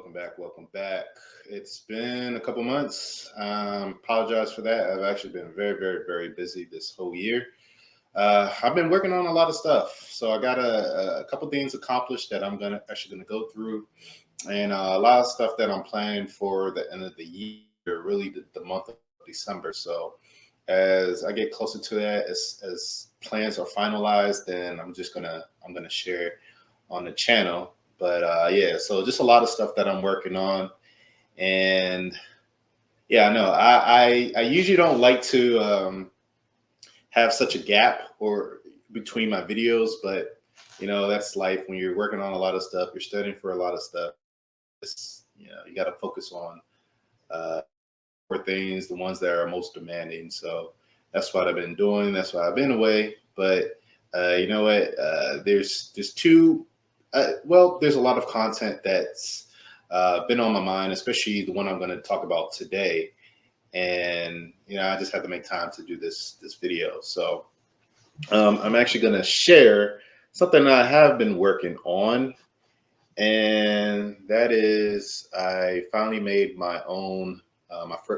welcome back, welcome back. It's been a couple months. Apologize for that. I've actually been very, very, very busy this whole year. I've been working on a lot of stuff, so I got a couple things accomplished that I'm gonna actually gonna go through, and a lot of stuff that I'm planning for the end of the year, really the month of December. So as I get closer to that, as plans are finalized, then I'm gonna share on the channel. But yeah, so just a lot of stuff that I'm working on, and yeah, I know I usually don't like to have such a gap or between my videos, but that's life when you're working on a lot of stuff, you're studying for a lot of stuff. You got to focus on uh, for things, the ones that are most demanding. So that's what I've been doing. That's why I've been away. But you know what? There's two. Well, there's a lot of content that's been on my mind, especially the one I'm going to talk about today. And I just had to make time to do this video. So I'm actually going to share something I have been working on, and that is I finally made my own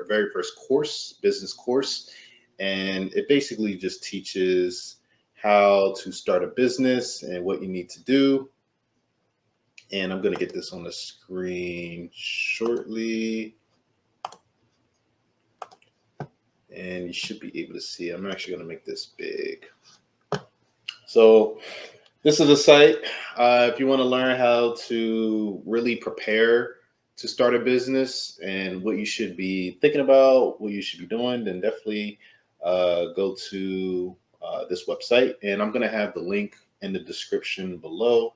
very first course, business course, and it basically just teaches how to start a business and what you need to do. And I'm going to get this on the screen shortly, and you should be able to see. I'm actually going to make this big. So this is a site. If you want to learn how to really prepare to start a business and what you should be thinking about, what you should be doing, then definitely go to this website. And I'm going to have the link in the description below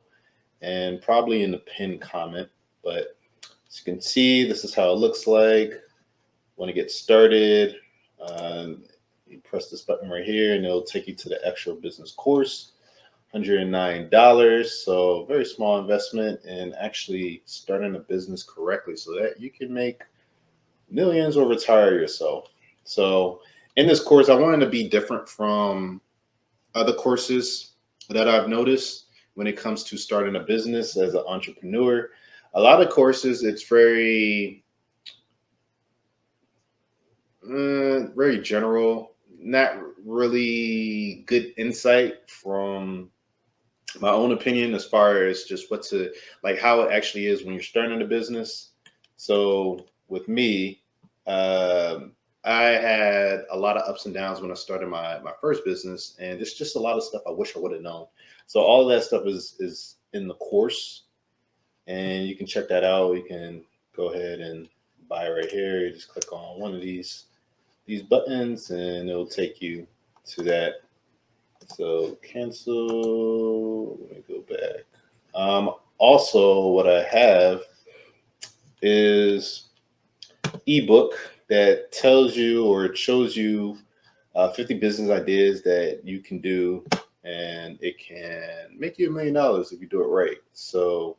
and probably in the pinned comment. But as you can see, this is how it looks like. Want to get started, you press this button right here and it'll take you to the actual business course. $109. So very small investment in actually starting a business correctly so that you can make millions or retire yourself. So in this course, I wanted to be different from other courses that I've noticed when it comes to starting a business as an entrepreneur. A lot of courses, it's very general, not really good insight from my own opinion as far as just like how it actually is when you're starting a business. So with me, I had a lot of ups and downs when I started my first business, and it's just a lot of stuff I wish I would have known. So all of that stuff is in the course, and you can check that out. You can go ahead and buy right here. You just click on one of these buttons, and it'll take you to that. So cancel. Let me go back. Also, what I have is ebook that tells you or it shows you 50 business ideas that you can do, and it can make you $1 million if you do it right. So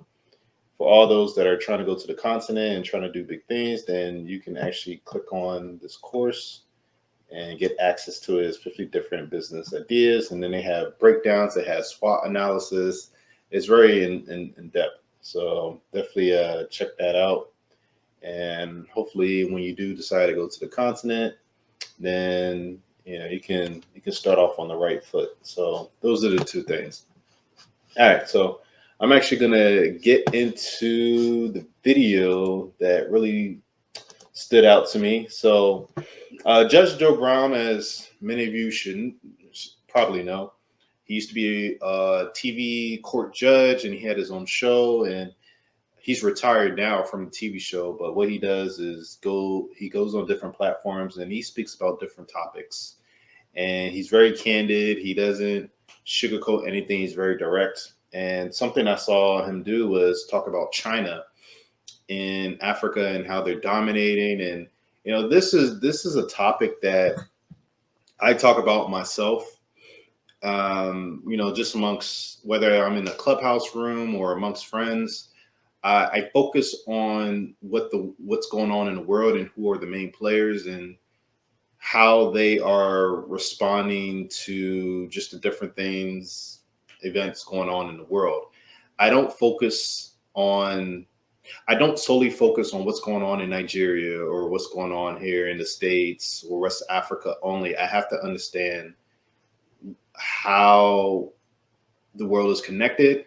for all those that are trying to go to the continent and trying to do big things, then you can actually click on this course and get access to it. It's 50 different business ideas. And then they have breakdowns. It has SWOT analysis. It's very in depth. So definitely check that out. And hopefully when you do decide to go to the continent, then you can start off on the right foot. So those are the two things. All right. So I'm actually going to get into the video that really stood out to me. So Judge Joe Brown, as many of you should probably know, he used to be a TV court judge, and he had his own show, and he's retired now from the TV show. But what he does is he goes on different platforms and he speaks about different topics, and he's very candid. He doesn't sugarcoat anything. He's very direct. And something I saw him do was talk about China in Africa and how they're dominating. And this is a topic that I talk about myself. Just amongst, whether I'm in the clubhouse room or amongst friends, I focus on what's going on in the world and who are the main players and how they are responding to just the different events going on in the world. I don't focus on I don't solely focus on what's going on in Nigeria or what's going on here in the States or West Africa only. I have to understand how the world is connected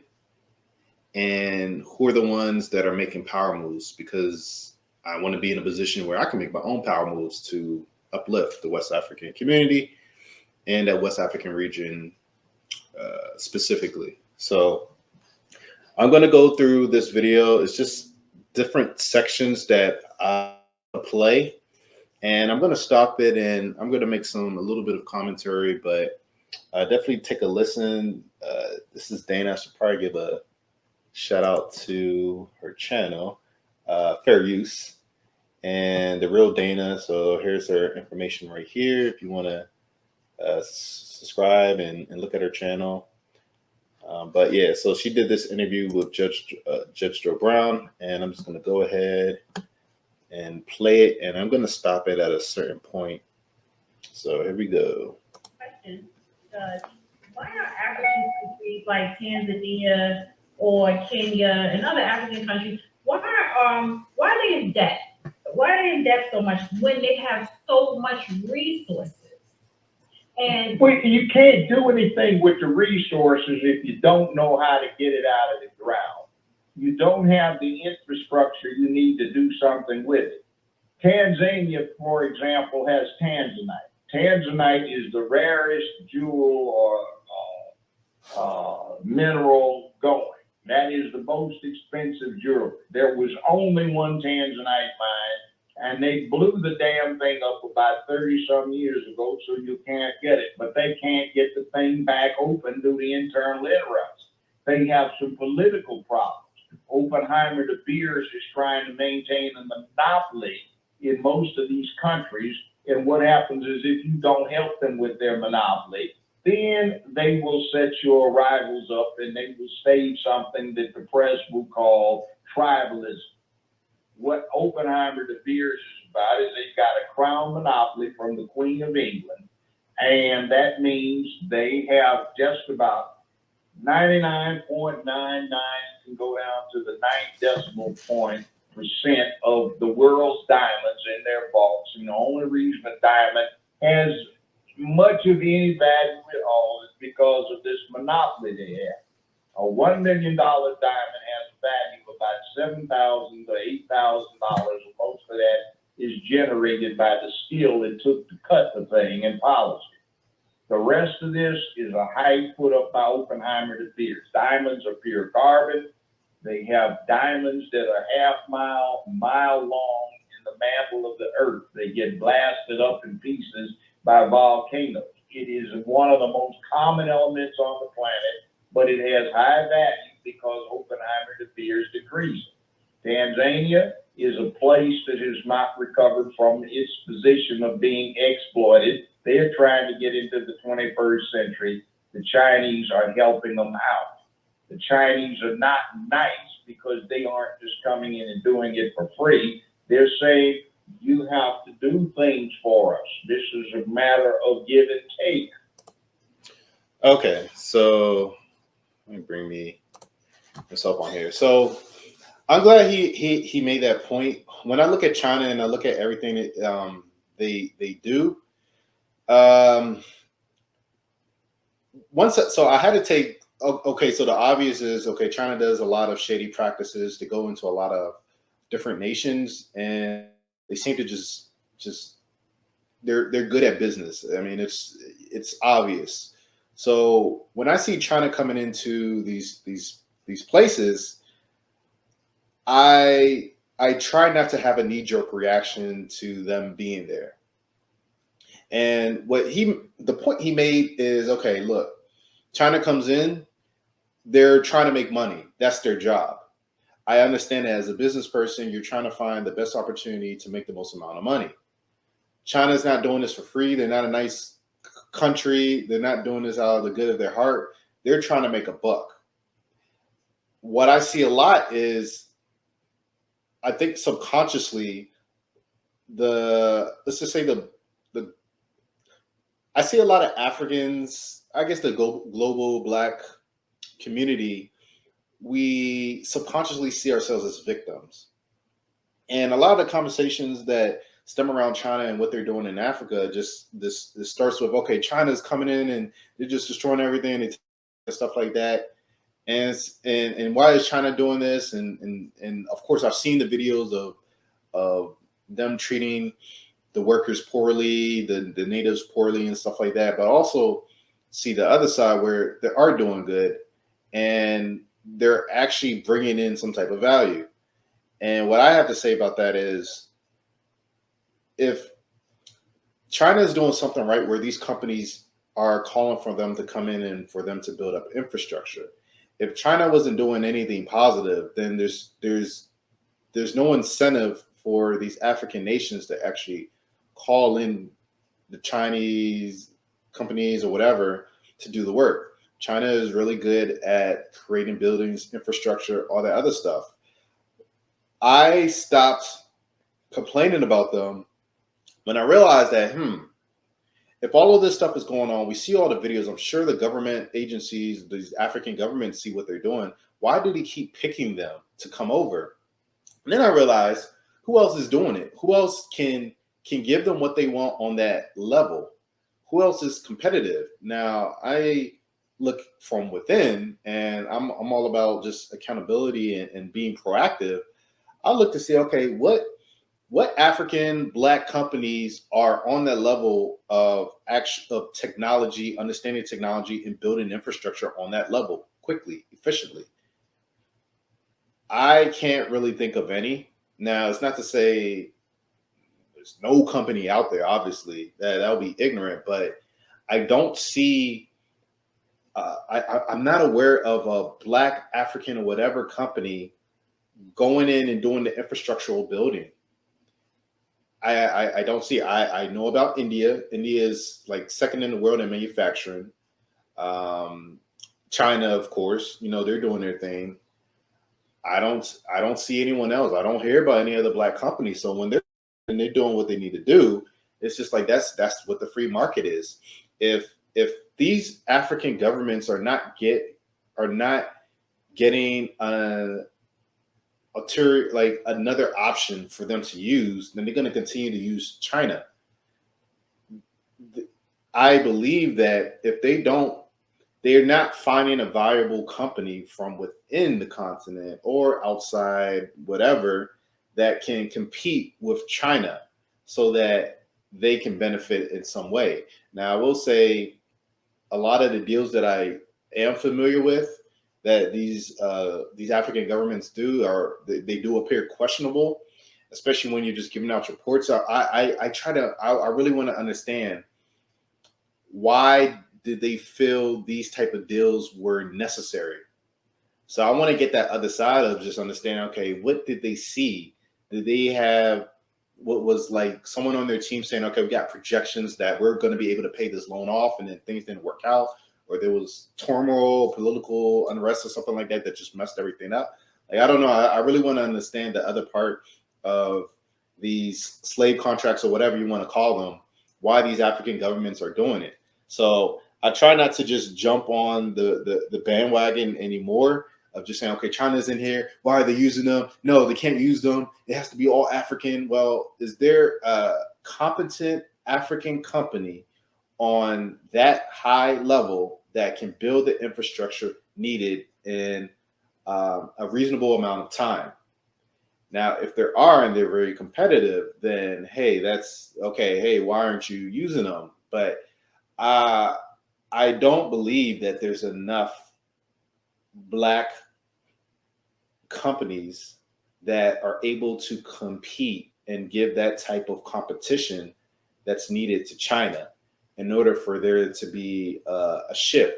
and who are the ones that are making power moves, because I want to be in a position where I can make my own power moves to uplift the West African community and that West African region specifically. So I'm going to go through this video. It's just different sections that I play, and I'm going to stop it and I'm going to make a little bit of commentary, but definitely take a listen. This is Dana. I should probably give a shout out to her channel, Fair Use, and the real Dana. So here's her information right here if you want to subscribe and look at her channel. But yeah, so she did this interview with Judge Joe Brown, and I'm just going to go ahead and play it, and I'm going to stop it at a certain point. So here we go. Question, why are African countries like Tanzania or Kenya and other African countries, why are they in debt? Why are they in debt so much when they have so much resources? And well, you can't do anything with the resources if you don't know how to get it out of the ground. You don't have the infrastructure you need to do something with it. Tanzania, for example, has tanzanite. Tanzanite is the rarest jewel or mineral going. That is the most expensive jewelry. There was only one tanzanite mine, and they blew the damn thing up about 30-some years ago, so you can't get it. But they can't get the thing back open due to internal interrupts. They have some political problems. Oppenheimer de Beers is trying to maintain a monopoly in most of these countries, and what happens is if you don't help them with their monopoly, then they will set your rivals up and they will stage something that the press will call tribalism. What Oppenheimer de Beers is about is they've got a crown monopoly from the Queen of England, and that means they have just about 99.99, can go down to the 9% of the world's diamonds in their vaults. And the only reason a diamond has much of any value at all is because of this monopoly they have. A $1 million diamond has a value of about $7,000 to $8,000, and most of that is generated by the skill it took to cut the thing and polish it. The rest of this is a hype put up by Oppenheimer de Beers. Diamonds are pure carbon. They have diamonds that are mile long in the mantle of the earth. They get blasted up in pieces by volcanoes. It is one of the most common elements on the planet, but it has high value because Oppenheimer de Beers decreased it. Tanzania is a place that has not recovered from its position of being exploited. They're trying to get into the 21st century. The Chinese are helping them out. The Chinese are not nice because they aren't just coming in and doing it for free. They're saying, you have to do things for us. This is a matter of give and take. Okay, so let me bring myself on here. So I'm glad he made that point. When I look at China and I look at everything that they do, so I had to take. Okay, so the obvious is, okay, China does a lot of shady practices to go into a lot of different nations, and they seem to just they're good at business. I mean, it's obvious. So when I see China coming into these places, I try not to have a knee-jerk reaction to them being there. And the point he made is, okay, look, China comes in, they're trying to make money. That's their job. I understand that as a business person, you're trying to find the best opportunity to make the most amount of money. China's not doing this for free. They're not a nice country. They're not doing this out of the good of their heart. They're trying to make a buck. What I see a lot is, I think subconsciously, let's just say I see a lot of Africans, I guess the global Black community we subconsciously see ourselves as victims. And a lot of the conversations that stem around China and what they're doing in Africa, just this starts with, okay, China's coming in and they're just destroying everything and stuff like that. And why is China doing this? And of course, I've seen the videos of them treating the workers poorly, the natives poorly, and stuff like that. But also see the other side where they are doing good and they're actually bringing in some type of value. And what I have to say about that is, if China is doing something right where these companies are calling for them to come in and for them to build up infrastructure. If China wasn't doing anything positive, then there's no incentive for these African nations to actually call in the Chinese companies or whatever to do the work. China is really good at creating buildings, infrastructure, all that other stuff. I stopped complaining about them when I realized that, if all of this stuff is going on, we see all the videos. I'm sure the government agencies, these African governments, see what they're doing. Why do they keep picking them to come over? And then I realized, who else is doing it? Who else can give them what they want on that level? Who else is competitive? Now, I look from within, and I'm all about just accountability and being proactive. I look to see, okay, what African Black companies are on that level of technology, understanding technology, and building infrastructure on that level quickly, efficiently. I can't really think of any. Now, it's not to say there's no company out there. Obviously, that would be ignorant, but I don't see. I'm not aware of a Black, African, or whatever company going in and doing the infrastructural building. I don't see. I know about India. India is like second in the world in manufacturing. China, of course, they're doing their thing. I don't see anyone else. I don't hear about any other Black companies. So when they're doing what they need to do, it's just like that's what the free market is. If these African governments are not getting like another option for them to use, then they're going to continue to use China. I believe that if they're not finding a viable company from within the continent or outside, whatever, that can compete with China so that they can benefit in some way. Now, I will say a lot of the deals that I am familiar with that these African governments they do appear questionable, especially when you're just giving out reports. I really want to understand, why did they feel these type of deals were necessary? So I want to get that other side of just understanding, okay, what did they see? Did they have what was like someone on their team saying, okay, we got projections that we're going to be able to pay this loan off, and then things didn't work out, or there was turmoil, political unrest, or something like that just messed everything up? Like, I don't know. I really want to understand the other part of these slave contracts, or whatever you want to call them, why these African governments are doing it. So I try not to just jump on the bandwagon anymore of just saying, okay, China's in here. Why are they using them? No, they can't use them. It has to be all African. Well, is there a competent African company on that high level that can build the infrastructure needed in a reasonable amount of time? Now, if there are and they're very competitive, then hey, that's okay. Hey, why aren't you using them? But I don't believe that there's enough Black companies that are able to compete and give that type of competition that's needed to China in order for there to be a shift.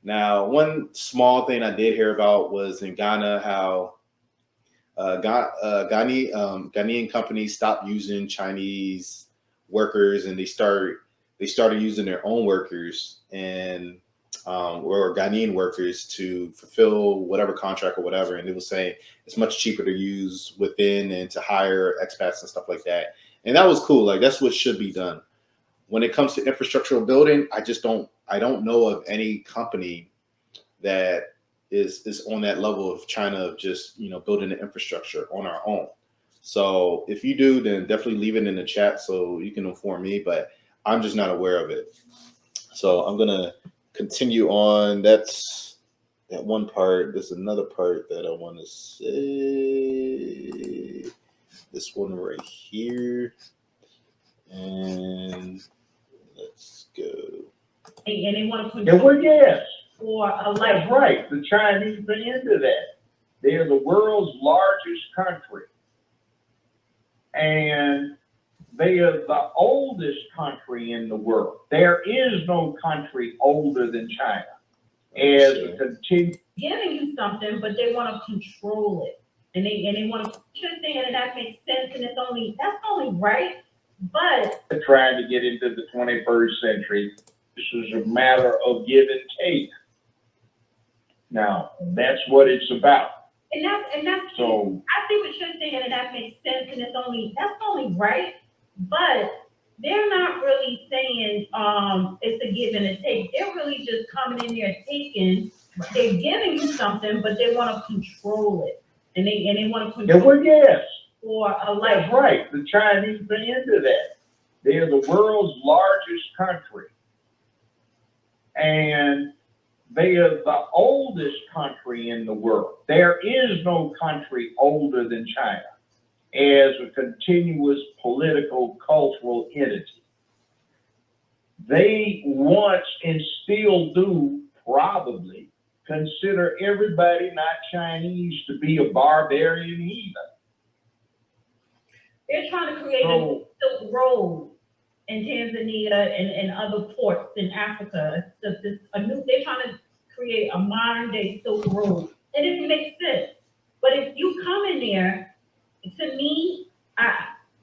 Now, one small thing I did hear about was in Ghana, how Ghanaian companies stopped using Chinese workers, and they started using their own workers and or Ghanaian workers to fulfill whatever contract or whatever. And they were saying it's much cheaper to use within and to hire expats and stuff like that. And that was cool. Like, that's what should be done. When it comes to infrastructural building, I don't know of any company that is on that level of China of just building the infrastructure on our own. So if you do, then definitely leave it in the chat so you can inform me. But I'm just not aware of it. So I'm gonna continue on. That's that one part. There's another part that I want to say. This one right here, and let's go. And they want to put Yeah, well, yes, for a that's life. right. The Chinese are into that. They're the world's largest country. And they are the oldest country in the world. There is no country older than China. As it continues. Giving you something, but they want to control it. And they want to just saying that that makes sense, and that's only right. But Trying to get into the 21st century, this is a matter of give and take. Now, that's what it's about. And that's So I see what you're saying, and that makes sense, and that's only right. But they're not really saying it's a give and a take. They're really just coming in there taking. They're giving you something, but they want to control it, and they want to control. yeah, well, yes, for a life. that's right. The Chinese are into that. They're the world's largest country, and they are the oldest country in the world. There is no country older than China as a continuous political, cultural entity. They once and still do probably consider everybody not Chinese to be a barbarian heathen. They're trying to create a Silk Road in Tanzania and other ports in Africa. They're trying to create a modern day Silk Road, and it makes sense. But if you come in there, to me,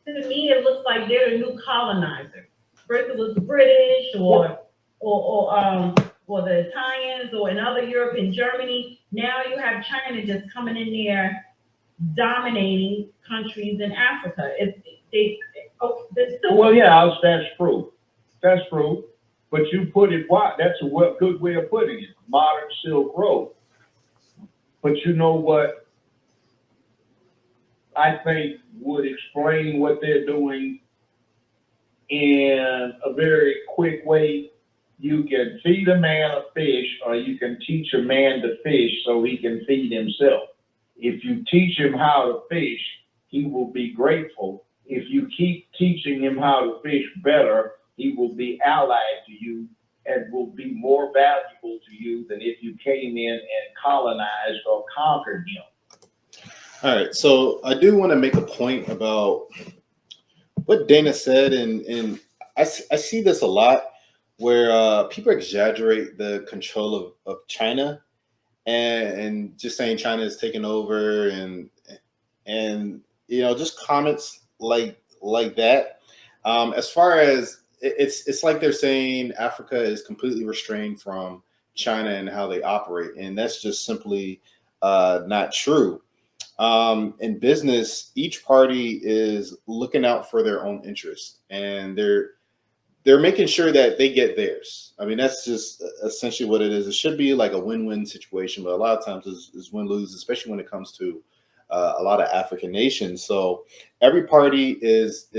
it looks like they're the new colonizer. First it was the British or the Italians or in other Europe and Germany. Now you have China just coming in there, dominating countries in Africa. Well, yeah, that's true. That's true. But you put it, that's a good way of putting it, modern Silk Road. But you know what I think would explain what they're doing in a very quick way? You can feed a man a fish, or you can teach a man to fish so he can feed himself. If you teach him how to fish, he will be grateful. If you keep teaching him how to fish better, he will be allied to you and will be more valuable to you than if you came in and colonized or conquered him. All right, so I do want to make a point about what Dana said, and I see this a lot where people exaggerate the control of China and just saying China is taking over and just comments like that. As far as it's like they're saying Africa is completely restrained from China and how they operate, and that's just simply not true. In business, each party is looking out for their own interest, and they're making sure that they get theirs. I mean, that's just essentially what it is. It should be like a win-win situation, but a lot of times is win-lose, especially when it comes to a lot of African nations. So every party is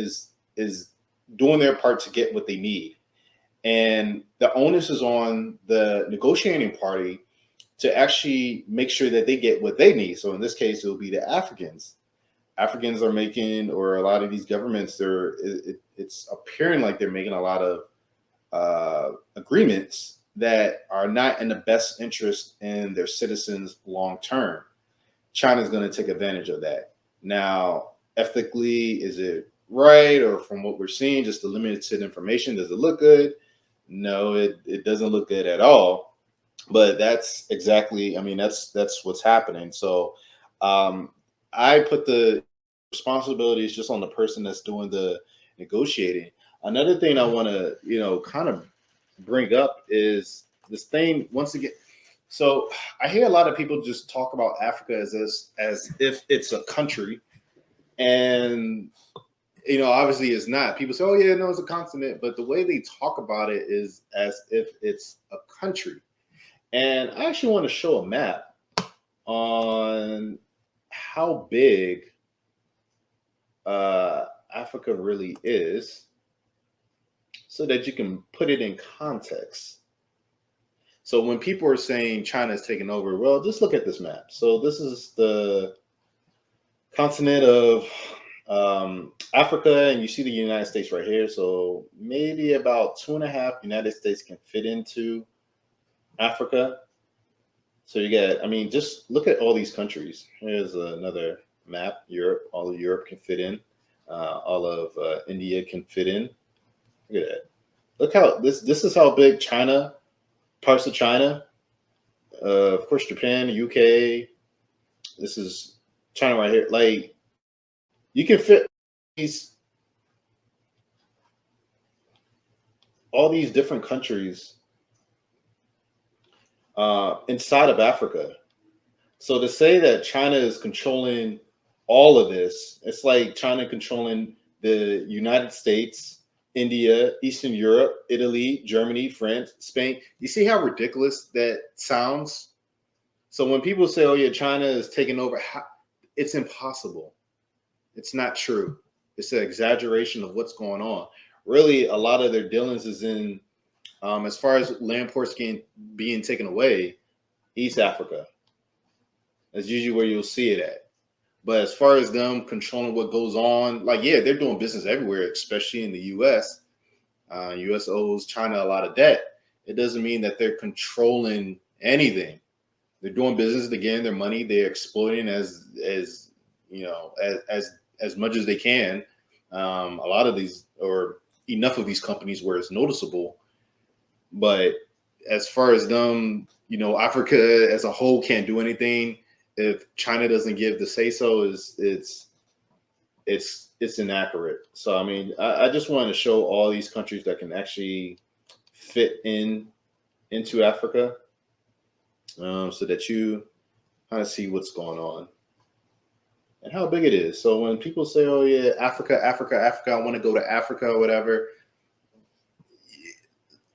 doing their part to get what they need, and the onus is on the negotiating party to actually make sure that they get what they need. So in this case, it will be the Africans. Africans are making, or a lot of these governments, it's appearing like they're making a lot of agreements that are not in the best interest in their citizens long term. China's going to take advantage of that. Now, ethically, is it right? Or from what we're seeing, just the limited information, does it look good? No, it doesn't look good at all. But that's exactly, I mean, that's what's happening. So I put the responsibilities just on the person that's doing the negotiating. Another thing I want to, kind of bring up is this thing once again. So I hear a lot of people just talk about Africa as if it's a country, and obviously it's not. People say, "Oh yeah, no, it's a continent," but the way they talk about it is as if it's a country. And I actually want to show a map on how big Africa really is, so that you can put it in context. So when people are saying China is taking over, well, just look at this map. So this is the continent of Africa, and you see the United States right here. So maybe about 2.5 United States can fit into Africa. So you get, I mean, just look at all these countries. Here's another map. Europe, all of Europe can fit in. All of India can fit in. Look at that. Look how this is how big China, parts of China, of course, Japan, UK. This is China right here. Like, you can fit all these different countries inside of Africa. So to say that China is controlling all of this, it's like China controlling the United States, India, Eastern Europe, Italy, Germany, France, Spain. You see how ridiculous that sounds? So when people say, oh yeah, China is taking over, it's impossible. It's not true. It's an exaggeration of what's going on. Really, a lot of their dealings is in, as far as land ports being taken away, East Africa. That's usually where you'll see it at. But as far as them controlling what goes on, like, yeah, they're doing business everywhere, especially in the U.S. U.S. owes China a lot of debt. It doesn't mean that they're controlling anything. They're doing business, they're getting their money, they're exploiting as you know, as much as they can. A lot of these, or enough of these companies where it's noticeable. But as far as them, you know, Africa as a whole can't do anything if China doesn't give the say so. It's inaccurate. So I mean, I just wanted to show all these countries that can actually fit into Africa, so that you kind of see what's going on and how big it is. So when people say, "Oh yeah, Africa, Africa, Africa," I want to go to Africa or whatever,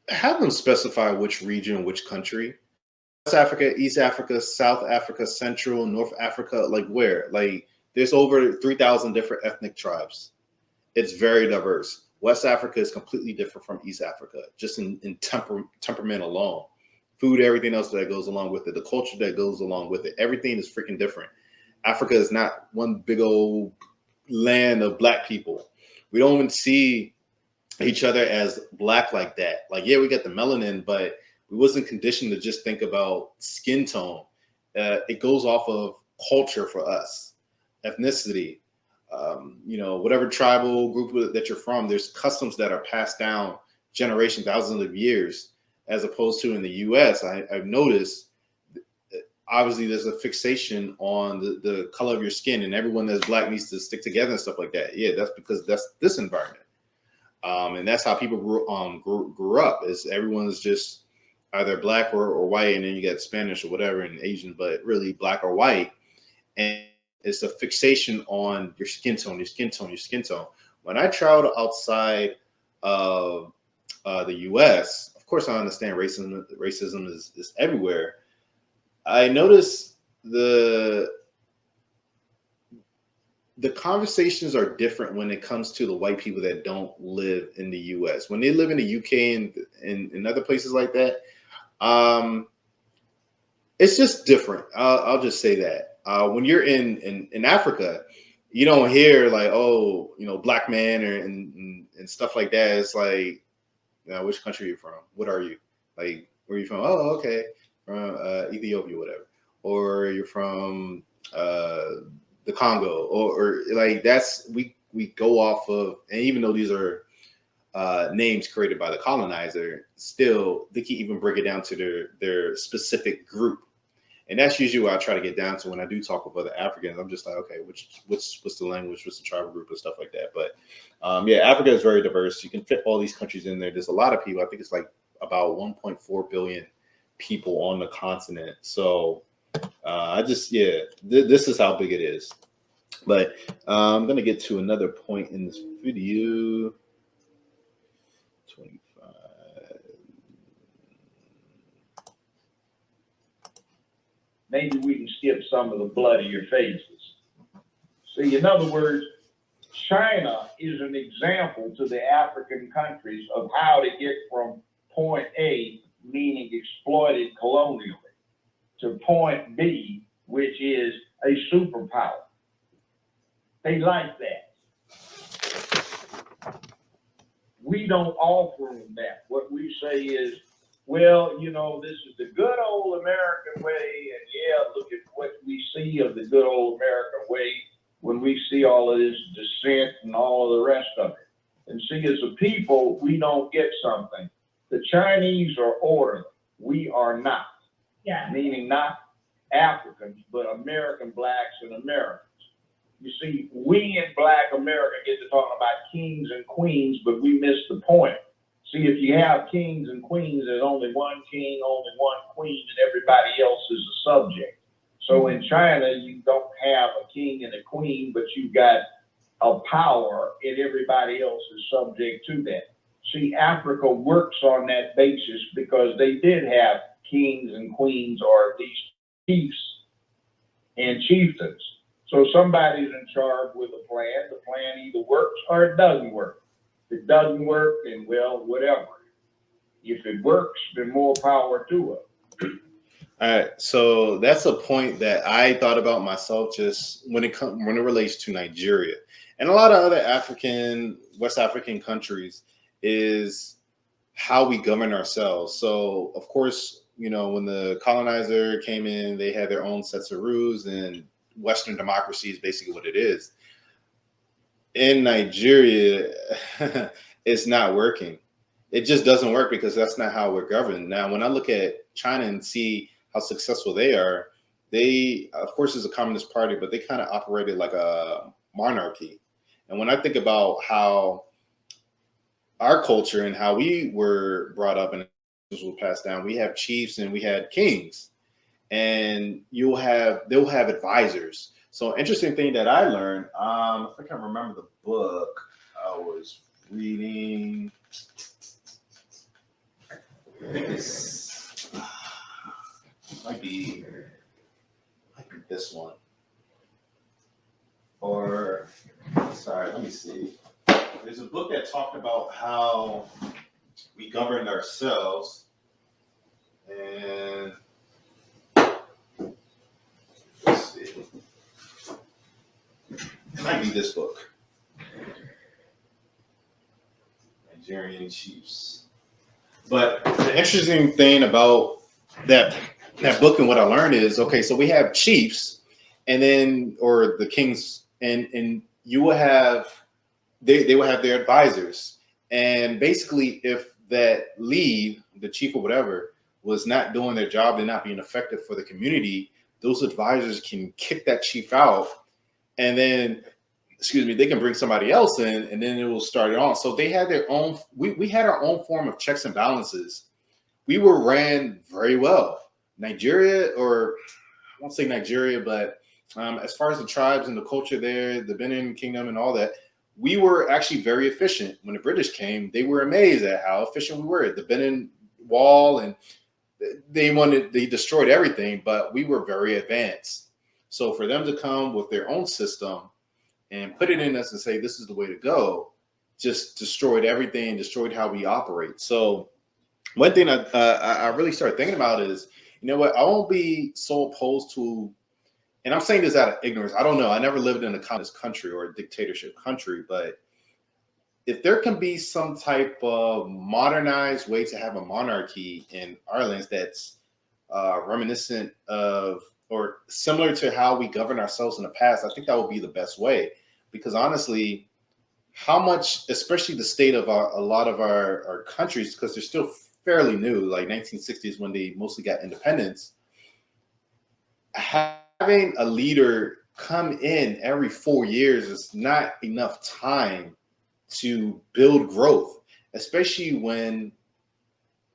have them specify which region, which country. West Africa, East Africa, South Africa, Central, North Africa, like where? Like there's over 3,000 different ethnic tribes. It's very diverse. West Africa is completely different from East Africa, just in temperament alone. Food, everything else that goes along with it, the culture that goes along with it, everything is freaking different. Africa is not one big old land of black people. We don't even see each other as black like that. Like, yeah, we got the melanin, but we wasn't conditioned to just think about skin tone. It goes off of culture for us, ethnicity. You know, whatever tribal group that you're from, there's customs that are passed down generation, thousands of years, as opposed to in the U.S. I've noticed, obviously, there's a fixation on the color of your skin, and everyone that's black needs to stick together and stuff like that. Yeah, that's because that's this environment. And that's how people grew up. Is everyone's just either black or white, and then you get Spanish or whatever and Asian, but really black or white. And it's a fixation on your skin tone, your skin tone, your skin tone. When I traveled outside of the U.S., of course, I understand racism is everywhere. I noticed the conversations are different when it comes to the white people that don't live in the U.S. When they live in the U.K. and other places like that, it's just different. I'll just say that. When you're in Africa, you don't hear like, oh, you know, black man and stuff like that. It's like, which country are you from? What are you? Like, where are you from? Oh, okay, from Ethiopia, whatever. Or you're from the Congo, or like that's we go off of, and even though these are names created by the colonizer, still they can even break it down to their specific group. And that's usually what I try to get down to when I do talk with other Africans. I'm just like, okay, what's the language, what's the tribal group and stuff like that. But yeah, Africa is very diverse. You can fit all these countries in there. There's a lot of people. I think it's like about 1.4 billion people on the continent. So I just, yeah, this is how big it is. But I'm going to get to another point in this video. 25. maybe we can skip some of the bloodier phases. See, in other words, China is an example to the African countries of how to get from point A, meaning exploited colonially, to point B, which is a superpower. They like that. We don't offer them that. What we say is, well, you know, this is the good old American way, and yeah, look at what we see of the good old American way when we see all of this dissent and all of the rest of it. And see, as a people, we don't get something. The Chinese are orderly. We are not. Yeah. Meaning not Africans, but American blacks and Americans. You see, we in Black America get to talking about kings and queens, but we miss the point. See, if you have kings and queens, there's only one king, only one queen, and everybody else is a subject. So in China, you don't have a king and a queen, but you've got a power, and everybody else is subject to that. See, Africa works on that basis because they did have kings and queens, or these chiefs and chieftains. So somebody's in charge with a plan. The plan either works or it doesn't work. If it doesn't work, then well, whatever. If it works, then more power to it. All right, so that's a point that I thought about myself, just when it relates to Nigeria and a lot of other West African countries, is how we govern ourselves. So, of course, you know, when the colonizer came in, they had their own sets of rules, and Western democracy is basically what it is. In Nigeria, it's not working. It just doesn't work because that's not how we're governed. Now, when I look at China and see how successful they are, they, of course, is a communist party, but they kind of operated like a monarchy. And when I think about how our culture and how we were brought up and were passed down, we have chiefs and we had kings, and they'll have advisors. So interesting thing that I learned, if I can remember the book I was reading, I think it's might be this one, or sorry, let me see. There's a book that talked about how we governed ourselves, and let's see. It might be this book, Nigerian Chiefs. But the interesting thing about that book and what I learned is, okay, so we have chiefs, and then, or the kings, and you will have, they will have their advisors. And basically, if that lead, the chief or whatever, was not doing their job and not being effective for the community, those advisors can kick that chief out, and then, they can bring somebody else in, and then it will start it on. So they had their own, we had our own form of checks and balances. We were ran very well. Nigeria, or I won't say Nigeria, but as far as the tribes and the culture there, the Benin Kingdom and all that, we were actually very efficient. When the British came, they were amazed at how efficient we were. The Benin Wall, and they destroyed everything, but we were very advanced. So for them to come with their own system and put it in us and say, this is the way to go, just destroyed everything, destroyed how we operate. So one thing I really started thinking about is, you know what, I won't be so opposed to, and I'm saying this out of ignorance, I don't know, I never lived in a communist country or a dictatorship country, but if there can be some type of modernized way to have a monarchy in Ireland that's reminiscent of, or similar to how we govern ourselves in the past, I think that would be the best way. Because honestly, how much, especially the state of a lot of our countries, because they're still fairly new, like 1960s when they mostly got independence, having a leader come in every 4 years is not enough time to build growth, especially when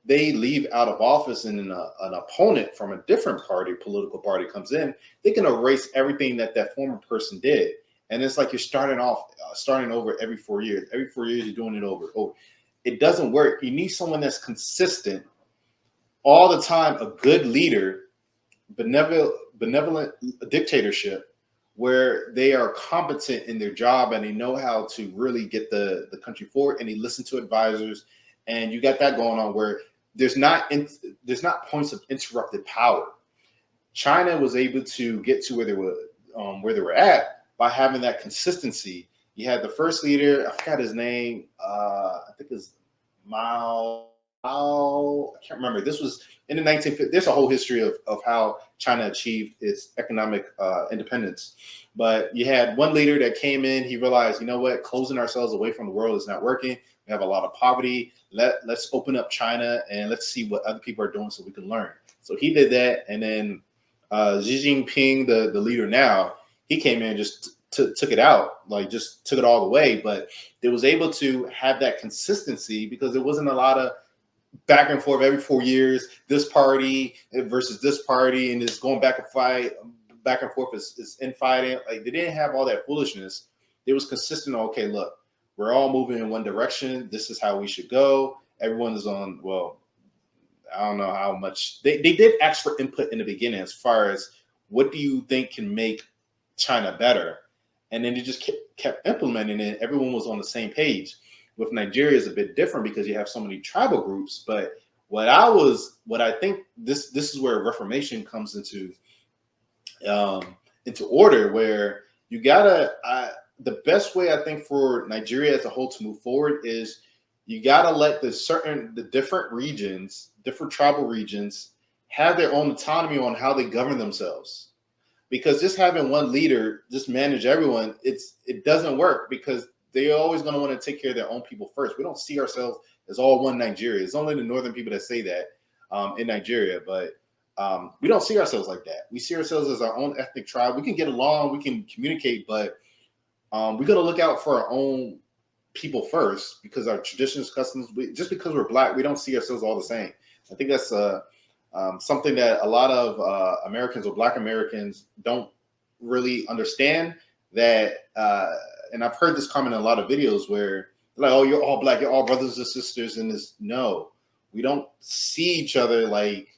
they leave out of office and an opponent from a different political party comes in, they can erase everything that former person did. And it's like you're starting over every 4 years. Every 4 years, you're doing it over. It doesn't work. You need someone that's consistent all the time, a good leader benevolent dictatorship where they are competent in their job and they know how to really get the country forward, and they listen to advisors, and you got that going on where there's not points of interrupted power. China was able to get to where they were at by having that consistency. You had the first leader, I forgot his name, I think it's Mao. I can't remember. This was in the 1950s. There's a whole history of how China achieved its economic independence. But you had one leader that came in. He realized, you know what, closing ourselves away from the world is not working. We have a lot of poverty. Let's open up China and let's see what other people are doing so we can learn. So he did that, and then Xi Jinping, the leader now, he came in and just took it out, like just took it all the way. But they was able to have that consistency because there wasn't a lot of back and forth every 4 years, this party versus this party, and it's going back and forth is infighting. Like they didn't have all that foolishness. It was consistent. Okay, look, we're all moving in one direction. This is how we should go. Everyone is on, well, I don't know how much they did ask for input in the beginning as far as what do you think can make China better, and then they just kept implementing it. Everyone was on the same page. With Nigeria is a bit different because you have so many tribal groups. But what I think this is where reformation comes into order, where you gotta the best way I think for Nigeria as a whole to move forward is you gotta let the different regions, different tribal regions, have their own autonomy on how they govern themselves. Because just having one leader just manage everyone, it doesn't work because they're always going to want to take care of their own people first. We don't see ourselves as all one Nigeria. It's only the northern people that say that in Nigeria, but we don't see ourselves like that. We see ourselves as our own ethnic tribe. We can get along, we can communicate, but we got to look out for our own people first because our traditions, customs, just because we're Black, we don't see ourselves all the same. I think that's something that a lot of Americans or Black Americans don't really understand that. And I've heard this comment in a lot of videos where they're like, oh, you're all Black, you're all brothers and sisters in this. No, we don't see each other like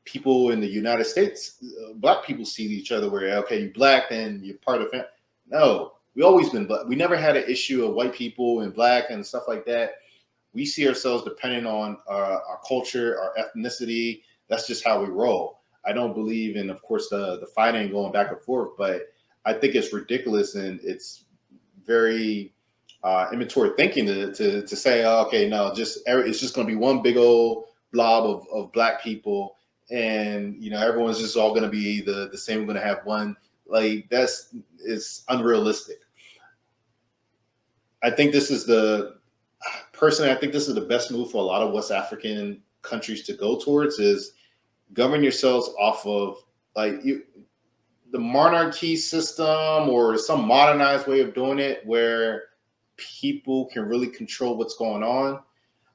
people in the United States. Black people see each other where, okay, you're Black, then you're part of family. No, we always been Black. We never had an issue of white people and Black and stuff like that. We see ourselves depending on our culture, our ethnicity. That's just how we roll. I don't believe in, of course, the fighting going back and forth, but I think it's ridiculous and it's very immature thinking to say, oh, okay, no, it's just going to be one big old blob of Black people, and everyone's just all going to be the same. We're going to have one. Like it's unrealistic. I think this is personally, I think this is the best move for a lot of West African countries to go towards is govern yourselves off of the monarchy system or some modernized way of doing it where people can really control what's going on.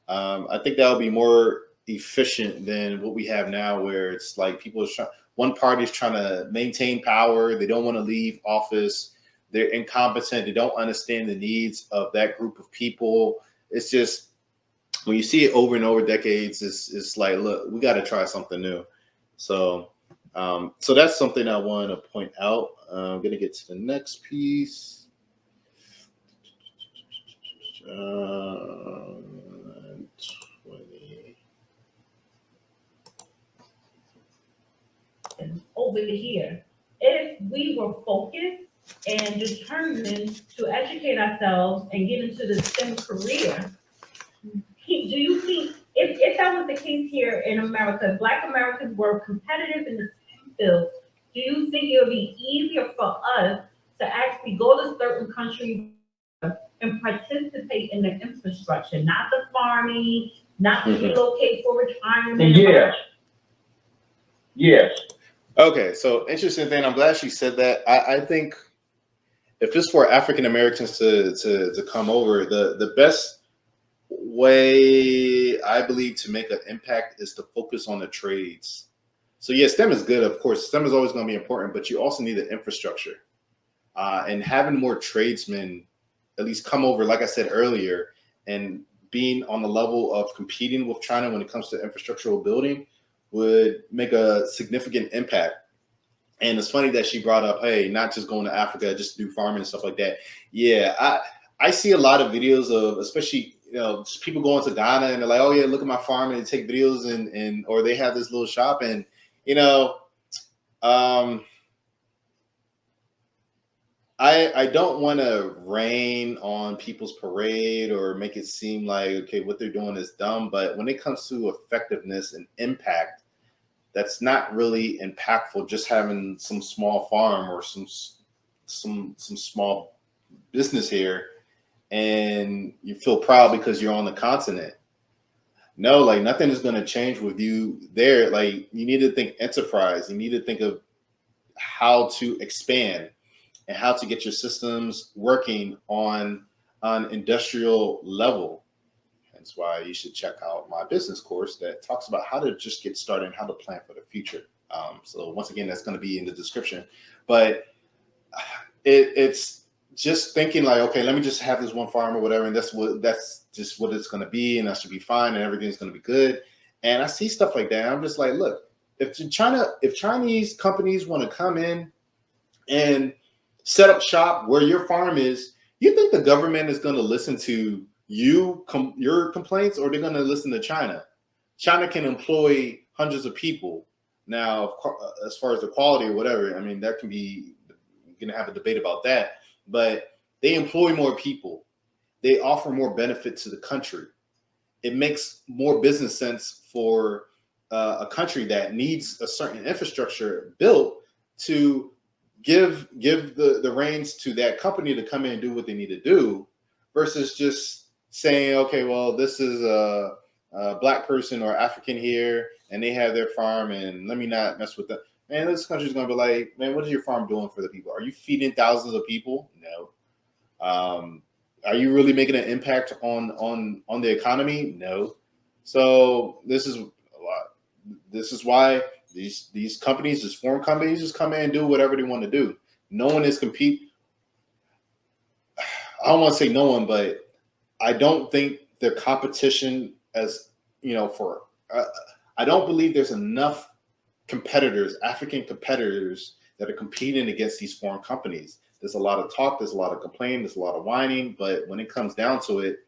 I think that would be more efficient than what we have now, where it's like one party is trying to maintain power. They don't want to leave office. They're incompetent. They don't understand the needs of that group of people. It's just, when you see it over and over decades, it's like, look, we got to try something new. So that's something I want to point out. I'm going to get to the next piece. 20. Over here, if we were focused and determined to educate ourselves and get into the STEM career, do you think if that was the case here in America, Black Americans were competitive in the STEM field, do you think it would be easier for us to actually go to certain countries and participate in the infrastructure, not the farming, not to relocate for retirement? Yes. Okay, so interesting thing. I'm glad she said that. I think if it's for African Americans to come over, the best way I believe to make an impact is to focus on the trades. So yeah, STEM is good. Of course, STEM is always going to be important, but you also need the infrastructure and having more tradesmen at least come over, like I said earlier, and being on the level of competing with China when it comes to infrastructural building would make a significant impact. And it's funny that she brought up, hey, not just going to Africa, just do farming and stuff like that. Yeah, I see a lot of videos of, especially, just people going to Ghana and they're like, oh yeah, look at my farm, and they take videos and or they have this little shop, and I don't want to rain on people's parade or make it seem like, okay, what they're doing is dumb. But when it comes to effectiveness and impact, that's not really impactful. Just having some small farm or some small business here, and you feel proud because you're on the continent. No, like nothing is going to change with you there. Like you need to think enterprise. You need to think of how to expand and how to get your systems working on an industrial level. That's why you should check out my business course that talks about how to just get started and how to plan for the future. So once again, that's going to be in the description. But it's just thinking like, okay, let me just have this one farm or whatever, and that's just what it's going to be, and that should be fine, and everything's going to be good. And I see stuff like that. I'm just like, look, if Chinese companies want to come in and set up shop where your farm is, you think the government is going to listen to your complaints, or they're going to listen to China? China can employ hundreds of people. Now, as far as the quality or whatever, I mean, that can be, you're going to have a debate about that, but they employ more people. They offer more benefit to the country. It makes more business sense for a country that needs a certain infrastructure built to give the reins to that company to come in and do what they need to do, versus just saying, okay, well, this is a black person or African here, and they have their farm, and let me not mess with that. Man, this country's going to be like, man, what is your farm doing for the people? Are you feeding thousands of people? No. Are you really making an impact on the economy? No. So this is why these companies, these foreign companies, just come in and do whatever they want to do. No one is compete. I don't want to say no one, but I don't think the competition, as for I don't believe there's enough competitors, African competitors, that are competing against these foreign companies. There's a lot of talk, there's a lot of complaining, there's a lot of whining, but when it comes down to it,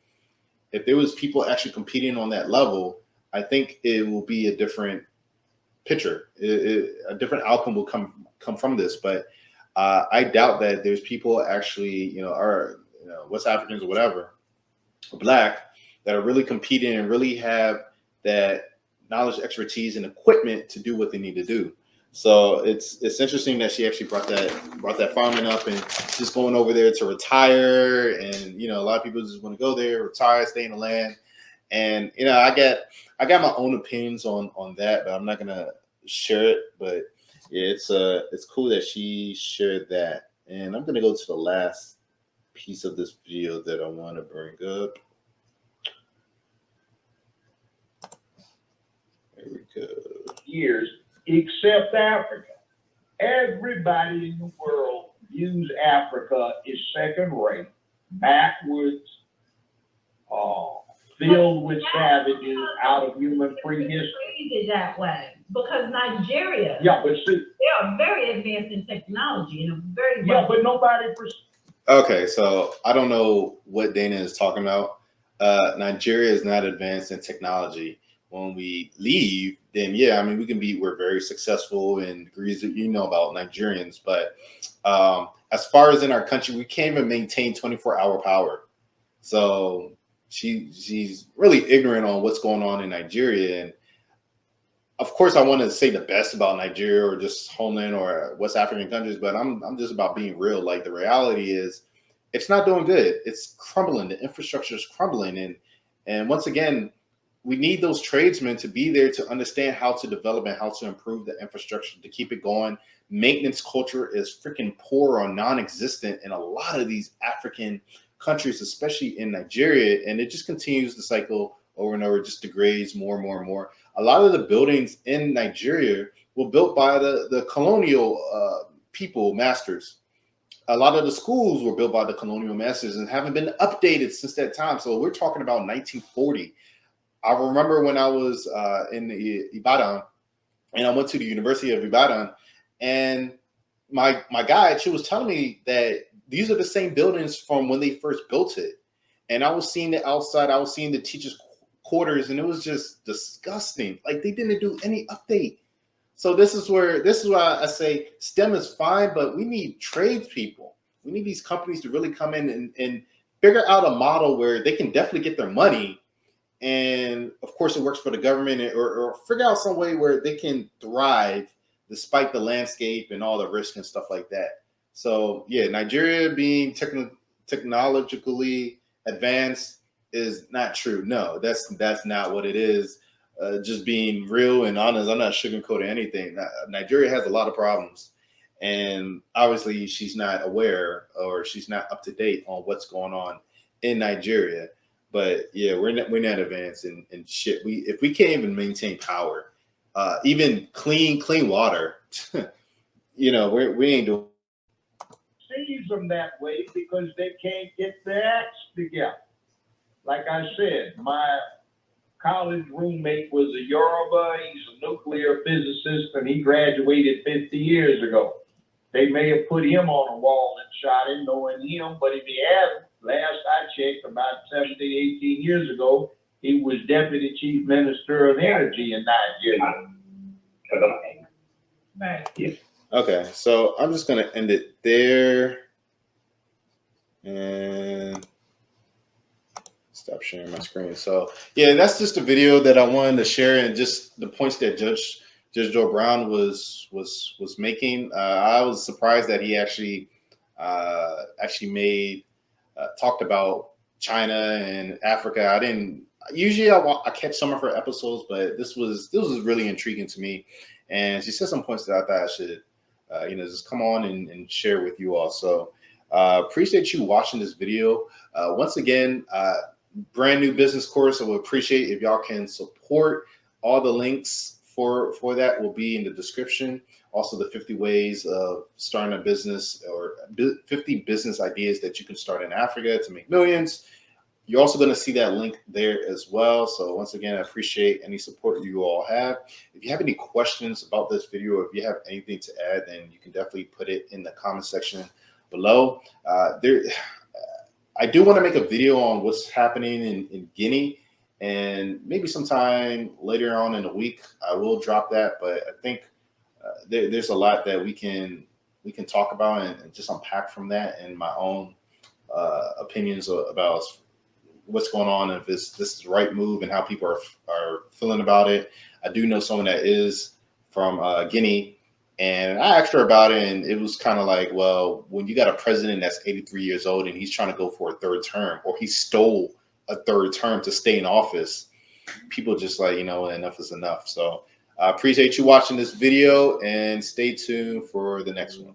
if there was people actually competing on that level, I think it will be a different picture. A different outcome will come from this. But I doubt that there's people actually, West Africans or whatever, or black, that are really competing and really have that knowledge, expertise, and equipment to do what they need to do. So it's interesting that she actually brought that farming up, and just going over there to retire. And a lot of people just want to go there, retire, stay in the land. And I got my own opinions on that, but I'm not gonna share it. But yeah, it's cool that she shared that. And I'm gonna go to the last piece of this video that I want to bring up. There we go. Years, except Africa. Everybody in the world views Africa as second rate, backwards, filled with savages, out of human prehistory. Treated that way because Nigeria, Yeah, but see, they are very advanced in technology and very but nobody. Okay, so I don't know what Dana is talking about. Nigeria is not advanced in technology. When we leave, then yeah, I mean, we're very successful in degrees that about Nigerians, but as far as in our country, we can't even maintain 24-hour power. So she's really ignorant on what's going on in Nigeria. And of course, I want to say the best about Nigeria or just homeland or West African countries, but I'm just about being real. Like, the reality is, it's not doing good. It's crumbling. The infrastructure is crumbling, and once again, we need those tradesmen to be there to understand how to develop and how to improve the infrastructure to keep it going. Maintenance culture is freaking poor or non-existent in a lot of these African countries, especially in Nigeria, and it just continues the cycle over and over, just degrades more and more and more. A lot of the buildings in Nigeria were built by the colonial people, masters. A lot of the schools were built by the colonial masters and haven't been updated since that time. So we're talking about 1940. I remember when I was in Ibadan, and I went to the University of Ibadan, and my guide, she was telling me that these are the same buildings from when they first built it, and I was seeing the outside, I was seeing the teachers' quarters, and it was just disgusting. Like they didn't do any update. So this is why I say STEM is fine, but we need tradespeople. We need these companies to really come in and figure out a model where they can definitely get their money, and of course it works for the government, or figure out some way where they can thrive despite the landscape and all the risk and stuff like that. So yeah, Nigeria being technologically advanced is not true. No, that's not what it is. Just being real and honest, I'm not sugarcoating anything. Nigeria has a lot of problems, and obviously she's not aware, or she's not up to date on what's going on in Nigeria. But yeah, we're not advanced in shit. If we can't even maintain power, even clean water, we ain't doing. Sees them that way because they can't get their acts together. Like I said, my college roommate was a Yoruba. He's a nuclear physicist, and he graduated 50 years ago. They may have put him on a wall and shot him, knowing him, but if he hadn't, last I checked, about 17, 18 years ago, he was Deputy Chief Minister of Energy in Nigeria. Right. Yeah. Okay, so I'm just gonna end it there and stop sharing my screen. So yeah, that's just a video that I wanted to share, and just the points that Judge Joe Brown was making. I was surprised that he actually made talked about China and Africa. I didn't usually I catch some of her episodes, but this was really intriguing to me, and she said some points that I thought I should just come on and share with you all. So appreciate you watching this video. Once again, brand new business course. I would appreciate if y'all can support. All the links for that will be in the description. Also, the 50 ways of starting a business, or 50 business ideas that you can start in Africa to make millions. You're also going to see that link there as well. So once again, I appreciate any support you all have. If you have any questions about this video, or if you have anything to add, then you can definitely put it in the comment section below. I do want to make a video on what's happening in Guinea, and maybe sometime later on in the week I will drop that. But I think there's a lot that we can talk about and just unpack from that, and my own opinions about what's going on, if this is the right move, and how people are feeling about it. I do know someone that is from Guinea, and I asked her about it, and it was kind of like, well, when you got a president that's 83 years old and he's trying to go for a third term, or he stole a third term to stay in office, people just like, enough is enough. So I appreciate you watching this video, and stay tuned for the next one.